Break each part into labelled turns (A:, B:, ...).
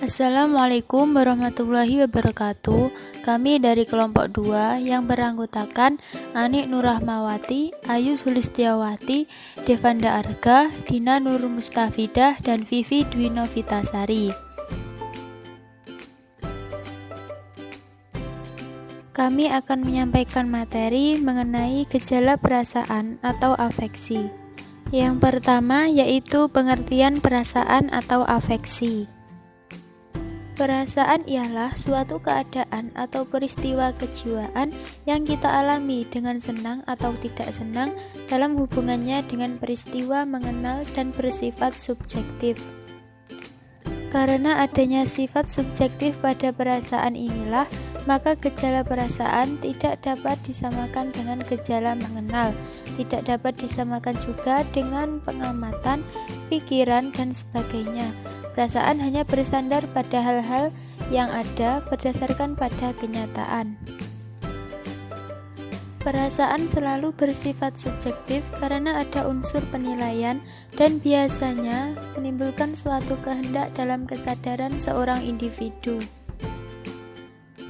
A: Assalamualaikum warahmatullahi wabarakatuh. Kami dari kelompok 2 yang beranggotakan Anik Nurrahmawati, Ayu Sulistiawati, Devanda Arga, Dina Nur Mustafidah, dan Vivi Dwi Novitasari. Kami akan menyampaikan materi mengenai gejala perasaan atau afeksi. Yang pertama yaitu pengertian perasaan atau afeksi. Perasaan ialah suatu keadaan atau peristiwa kejiwaan yang kita alami dengan senang atau tidak senang dalam hubungannya dengan peristiwa mengenal dan bersifat subjektif. Karena adanya sifat subjektif pada perasaan inilah, maka gejala perasaan tidak dapat disamakan dengan gejala mengenal, tidak dapat disamakan juga dengan pengamatan, pikiran, dan sebagainya. Perasaan hanya bersandar pada hal-hal yang ada berdasarkan pada kenyataan. Perasaan selalu bersifat subjektif karena ada unsur penilaian dan biasanya menimbulkan suatu kehendak dalam kesadaran seorang individu.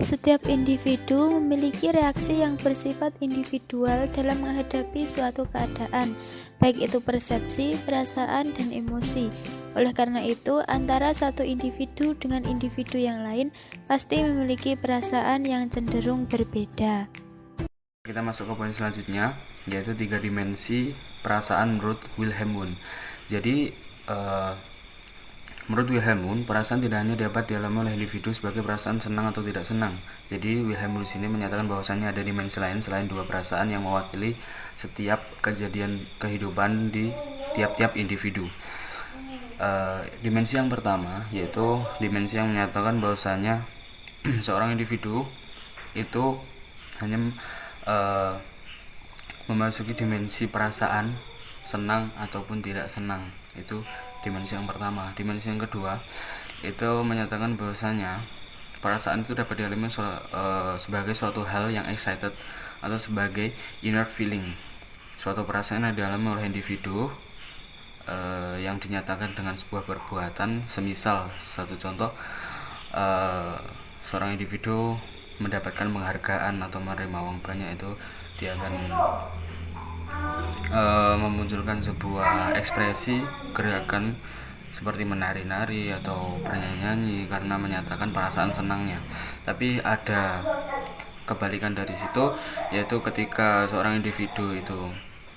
A: Setiap individu memiliki reaksi yang bersifat individual dalam menghadapi suatu keadaan, baik itu persepsi, perasaan, dan emosi. Oleh karena itu, antara satu individu dengan individu yang lain pasti memiliki perasaan yang cenderung berbeda.
B: Kita masuk ke poin selanjutnya, yaitu 3 dimensi perasaan menurut Wilhelm Wundt. Jadi, menurut Wilhelm Wundt, perasaan tidak hanya dapat dialami oleh individu sebagai perasaan senang atau tidak senang. Jadi, Wilhelm Wundt sini menyatakan bahwasannya ada dimensi lain selain 2 perasaan yang mewakili setiap kejadian kehidupan di tiap-tiap individu. Dimensi yang pertama yaitu dimensi yang menyatakan bahwasanya seorang individu itu hanya memasuki dimensi perasaan senang ataupun tidak senang. Itu dimensi yang pertama. Dimensi yang kedua itu menyatakan bahwasanya perasaan itu dapat dialami sebagai suatu hal yang excited atau sebagai inner feeling, suatu perasaan yang dialami oleh individu yang dinyatakan dengan sebuah perbuatan. Semisal satu contoh, seorang individu mendapatkan penghargaan atau menerima uang banyak, itu dia akan memunculkan sebuah ekspresi gerakan seperti menari-nari atau bernyanyi karena menyatakan perasaan senangnya. Tapi ada kebalikan dari situ, yaitu ketika seorang individu itu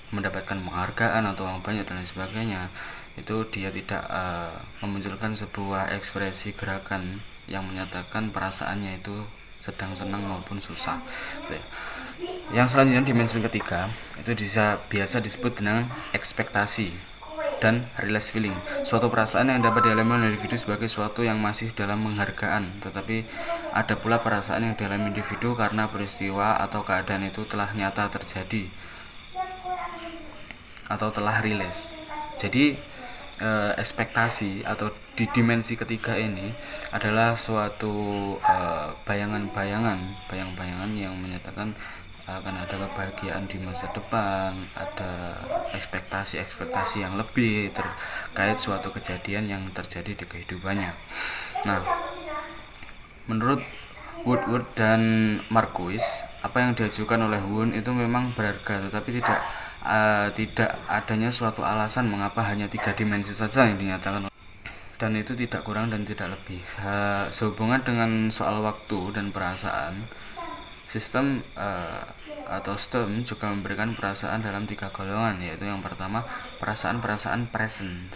B: mendapatkan penghargaan atau uang banyak dan lain sebagainya, itu dia tidak memunculkan sebuah ekspresi gerakan yang menyatakan perasaannya itu sedang senang maupun susah. Yang selanjutnya, dimensi ketiga itu biasa disebut dengan ekspektasi dan release feeling, suatu perasaan yang dapat dialami oleh individu sebagai suatu yang masih dalam penghargaan. Tetapi ada pula perasaan yang dialami individu karena peristiwa atau keadaan itu telah nyata terjadi atau telah rilis. Jadi ekspektasi atau di dimensi ketiga ini adalah suatu bayangan-bayangan yang menyatakan akan ada kebahagiaan di masa depan, ada ekspektasi yang lebih terkait suatu kejadian yang terjadi di kehidupannya. Nah, menurut Woodward dan Marquis, apa yang diajukan oleh Wundt itu memang berharga, tetapi tidak adanya suatu alasan mengapa hanya 3 dimensi saja yang dinyatakan, dan itu tidak kurang dan tidak lebih. Sehubungan dengan soal waktu dan perasaan, sistem atau STEM juga memberikan perasaan dalam 3 golongan, yaitu yang pertama perasaan-perasaan present,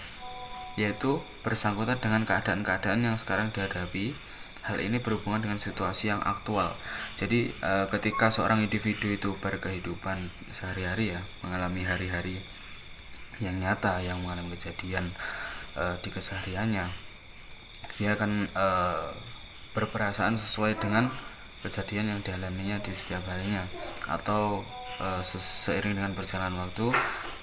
B: yaitu bersangkutan dengan keadaan-keadaan yang sekarang dihadapi. Hal ini berhubungan dengan situasi yang aktual. Jadi ketika seorang individu itu berkehidupan sehari-hari, mengalami hari-hari yang nyata, yang mengalami kejadian di kesehariannya, dia akan berperasaan sesuai dengan kejadian yang dialaminya di setiap harinya. Atau seiring dengan berjalan waktu,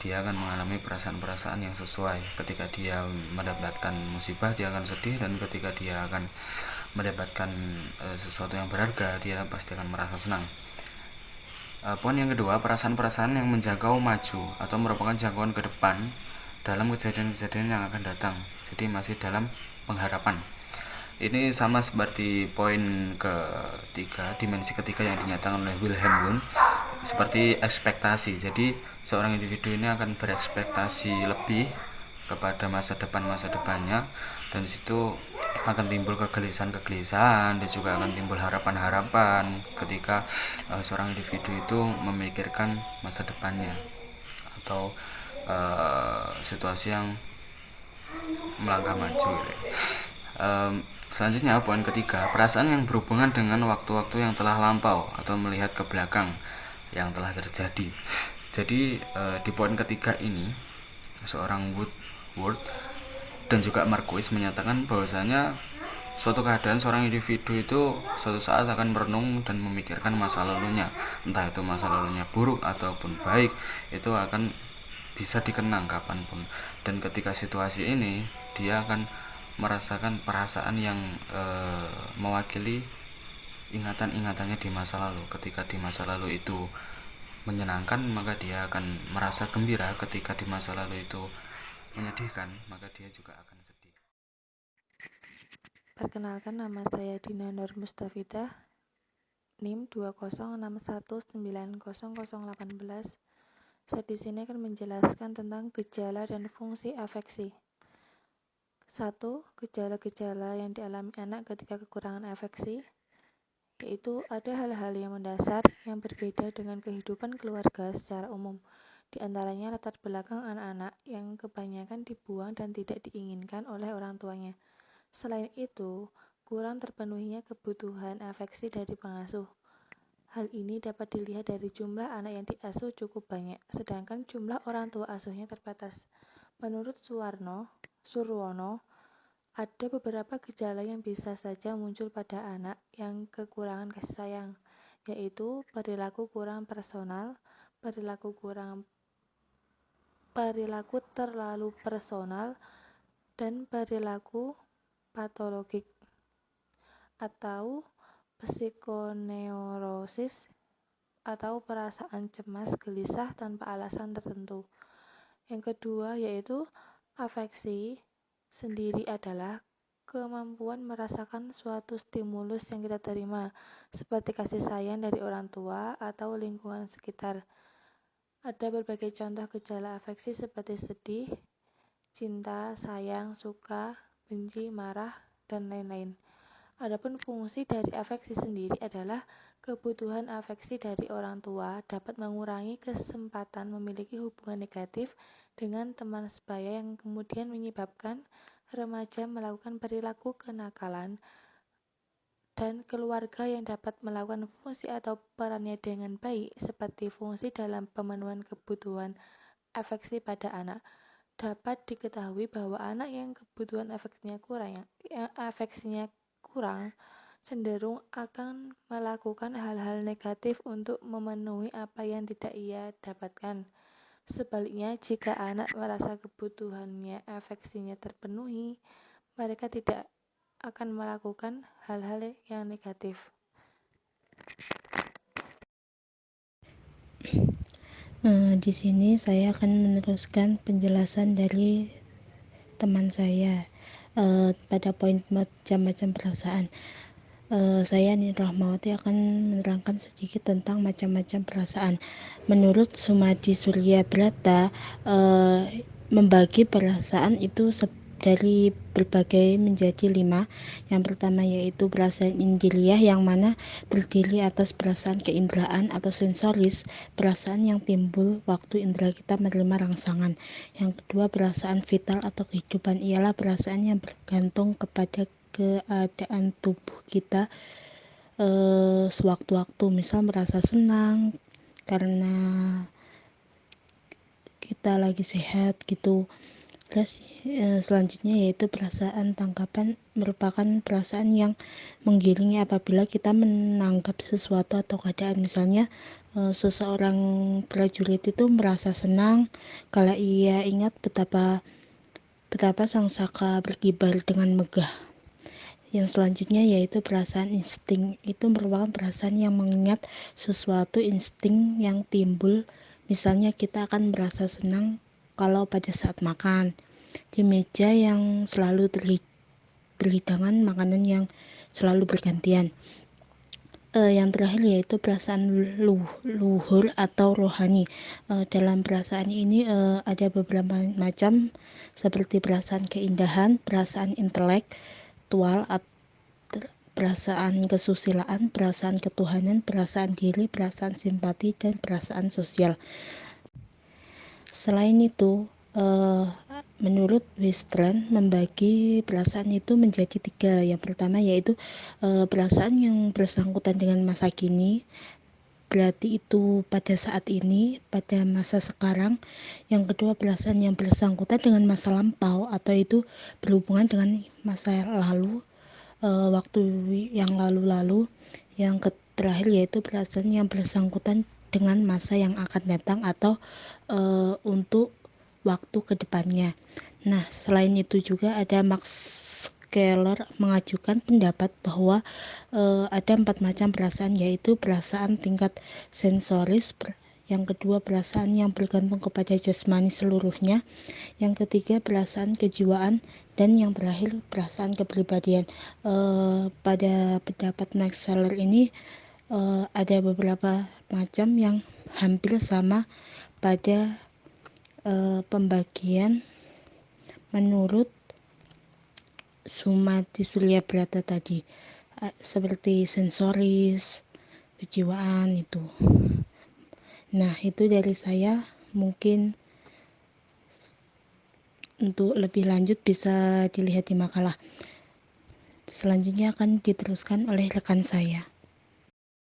B: dia akan mengalami perasaan-perasaan yang sesuai. Ketika dia mendapatkan musibah, dia akan sedih, dan ketika dia akan mendapatkan sesuatu yang berharga, dia pasti akan merasa senang. Poin yang kedua, perasaan-perasaan yang menjangkau maju atau merupakan jangkauan ke depan dalam kejadian-kejadian yang akan datang. Jadi masih dalam pengharapan. Ini sama seperti poin ketiga, dimensi ketiga yang dinyatakan oleh Wilhelm Wundt, seperti ekspektasi. Jadi seorang individu ini akan berekspektasi lebih kepada masa depannya, dan disitu akan timbul kegelisahan dan juga akan timbul harapan-harapan ketika seorang individu itu memikirkan masa depannya atau situasi yang melangkah maju gitu. Selanjutnya poin ketiga, perasaan yang berhubungan dengan waktu-waktu yang telah lampau atau melihat ke belakang yang telah terjadi. Jadi di poin ketiga ini seorang Woodward dan juga Marquis menyatakan bahwasanya suatu keadaan seorang individu itu suatu saat akan merenung dan memikirkan masa lalunya, entah itu masa lalunya buruk ataupun baik, itu akan bisa dikenang kapanpun. Dan ketika situasi ini, dia akan merasakan perasaan yang mewakili ingatan-ingatannya di masa lalu. Ketika di masa lalu itu menyenangkan, maka dia akan merasa gembira. Ketika di masa lalu itu menyedihkan, maka dia juga akan sedih.
C: Perkenalkan, nama saya Dina Nur Mustafidah, NIM 206190018. Saya di sini akan menjelaskan tentang gejala dan fungsi afeksi. 1. Gejala-gejala yang dialami anak ketika kekurangan afeksi, yaitu ada hal-hal yang mendasar yang berbeda dengan kehidupan keluarga secara umum. Di antaranya latar belakang anak-anak yang kebanyakan dibuang dan tidak diinginkan oleh orang tuanya. Selain itu, kurang terpenuhinya kebutuhan afeksi dari pengasuh. Hal ini dapat dilihat dari jumlah anak yang diasuh cukup banyak, sedangkan jumlah orang tua asuhnya terbatas. Menurut Surwono, ada beberapa gejala yang bisa saja muncul pada anak yang kekurangan kasih sayang, yaitu perilaku kurang personal, perilaku terlalu personal, dan perilaku patologik atau psikoneurosis atau perasaan cemas gelisah tanpa alasan tertentu. Yang kedua yaitu afeksi sendiri adalah kemampuan merasakan suatu stimulus yang kita terima, seperti kasih sayang dari orang tua atau lingkungan sekitar. Ada berbagai contoh gejala afeksi seperti sedih, cinta, sayang, suka, benci, marah, dan lain-lain. Adapun fungsi dari afeksi sendiri adalah kebutuhan afeksi dari orang tua dapat mengurangi kesempatan memiliki hubungan negatif dengan teman sebaya yang kemudian menyebabkan remaja melakukan perilaku kenakalan, dan keluarga yang dapat melakukan fungsi atau perannya dengan baik seperti fungsi dalam pemenuhan kebutuhan afeksi pada anak. Dapat diketahui bahwa anak yang kebutuhan afeksinya kurang cenderung akan melakukan hal-hal negatif untuk memenuhi apa yang tidak ia dapatkan. Sebaliknya, jika anak merasa kebutuhannya afeksinya terpenuhi, mereka tidak akan melakukan hal-hal yang negatif.
D: Di sini saya akan meneruskan penjelasan dari teman saya pada poin macam-macam perasaan. Saya Nini Rahmawati akan menerangkan sedikit tentang macam-macam perasaan. Menurut Sumadi Surya Brata, membagi perasaan itu dari berbagai menjadi 5. Yang pertama yaitu perasaan indriyah, yang mana terdiri atas perasaan keinderaan atau sensoris, perasaan yang timbul waktu indera kita menerima rangsangan. Yang kedua, perasaan vital atau kehidupan, ialah perasaan yang bergantung kepada keadaan tubuh kita sewaktu-waktu, misal merasa senang karena kita lagi sehat gitu. Terus selanjutnya yaitu perasaan tangkapan, merupakan perasaan yang menggiringi apabila kita menanggap sesuatu atau keadaan. Misalnya seseorang prajurit itu merasa senang kalau ia ingat betapa sang saka berkibar dengan megah. Yang selanjutnya yaitu perasaan insting. Itu merupakan perasaan yang mengingat sesuatu, insting yang timbul. Misalnya kita akan merasa senang kalau pada saat makan, di meja yang selalu berhidangan makanan yang selalu bergantian. Yang terakhir yaitu perasaan luhur atau rohani. Dalam perasaan ini ada beberapa macam, seperti perasaan keindahan, perasaan intelektual, perasaan kesusilaan, perasaan ketuhanan, perasaan diri, perasaan simpati, dan perasaan sosial. Selain itu, menurut Western membagi perasaan itu menjadi 3. Yang pertama yaitu perasaan yang bersangkutan dengan masa kini, berarti itu pada saat ini, pada masa sekarang. Yang kedua, perasaan yang bersangkutan dengan masa lampau, atau itu berhubungan dengan masa lalu, waktu yang lalu-lalu. Yang terakhir yaitu perasaan yang bersangkutan dengan masa yang akan datang, atau untuk waktu kedepannya. Nah, selain itu juga ada Max Keller mengajukan pendapat bahwa ada 4 macam perasaan, yaitu perasaan tingkat sensoris, yang kedua perasaan yang bergantung kepada jasmani seluruhnya, yang ketiga perasaan kejiwaan, dan yang terakhir perasaan kepribadian. Pada pendapat Max Keller ini ada beberapa macam yang hampir sama pada pembagian menurut Sumati Suryabrata tadi, seperti sensoris, kejiwaan itu. Nah, itu dari saya. Mungkin untuk lebih lanjut bisa dilihat di makalah. Selanjutnya akan diteruskan oleh rekan saya.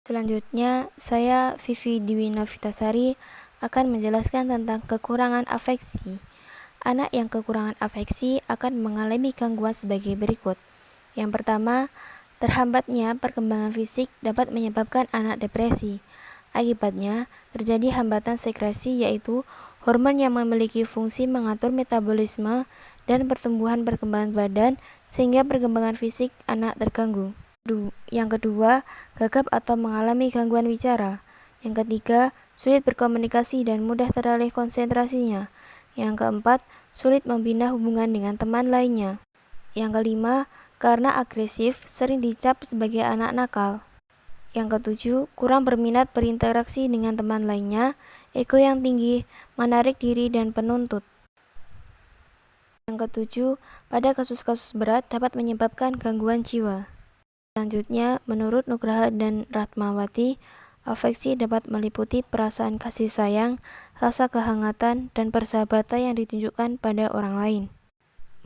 A: Selanjutnya, saya Vivi Dwi Novitasari akan menjelaskan tentang kekurangan afeksi. Anak yang kekurangan afeksi akan mengalami gangguan sebagai berikut. Yang pertama, terhambatnya perkembangan fisik dapat menyebabkan anak depresi. Akibatnya, terjadi hambatan sekresi, yaitu hormon yang memiliki fungsi mengatur metabolisme dan pertumbuhan perkembangan badan, sehingga perkembangan fisik anak terganggu. Yang kedua, gagap atau mengalami gangguan bicara. Yang ketiga, sulit berkomunikasi dan mudah teralih konsentrasinya. Yang keempat, sulit membina hubungan dengan teman lainnya. Yang kelima, karena agresif, sering dicap sebagai anak nakal. Yang ketujuh, kurang berminat berinteraksi dengan teman lainnya, ego yang tinggi, menarik diri dan penuntut. Yang ketujuh, pada kasus-kasus berat dapat menyebabkan gangguan jiwa. Selanjutnya, menurut Nugraha dan Ratmawati, afeksi dapat meliputi perasaan kasih sayang, rasa kehangatan, dan persahabatan yang ditunjukkan pada orang lain.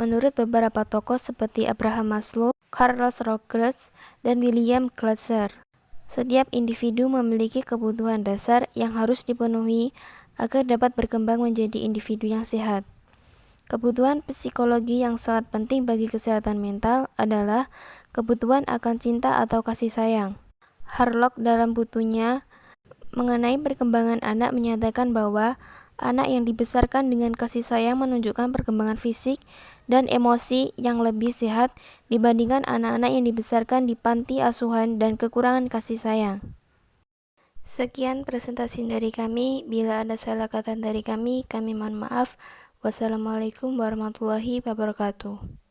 A: Menurut beberapa tokoh seperti Abraham Maslow, Carlos Rogers, dan William Glasser, setiap individu memiliki kebutuhan dasar yang harus dipenuhi agar dapat berkembang menjadi individu yang sehat. Kebutuhan psikologi yang sangat penting bagi kesehatan mental adalah kebutuhan akan cinta atau kasih sayang. Harlock dalam bukunya mengenai perkembangan anak menyatakan bahwa anak yang dibesarkan dengan kasih sayang menunjukkan perkembangan fisik dan emosi yang lebih sehat dibandingkan anak-anak yang dibesarkan di panti asuhan dan kekurangan kasih sayang. Sekian presentasi dari kami. Bila ada salah kata dari kami mohon maaf. Wassalamualaikum warahmatullahi wabarakatuh.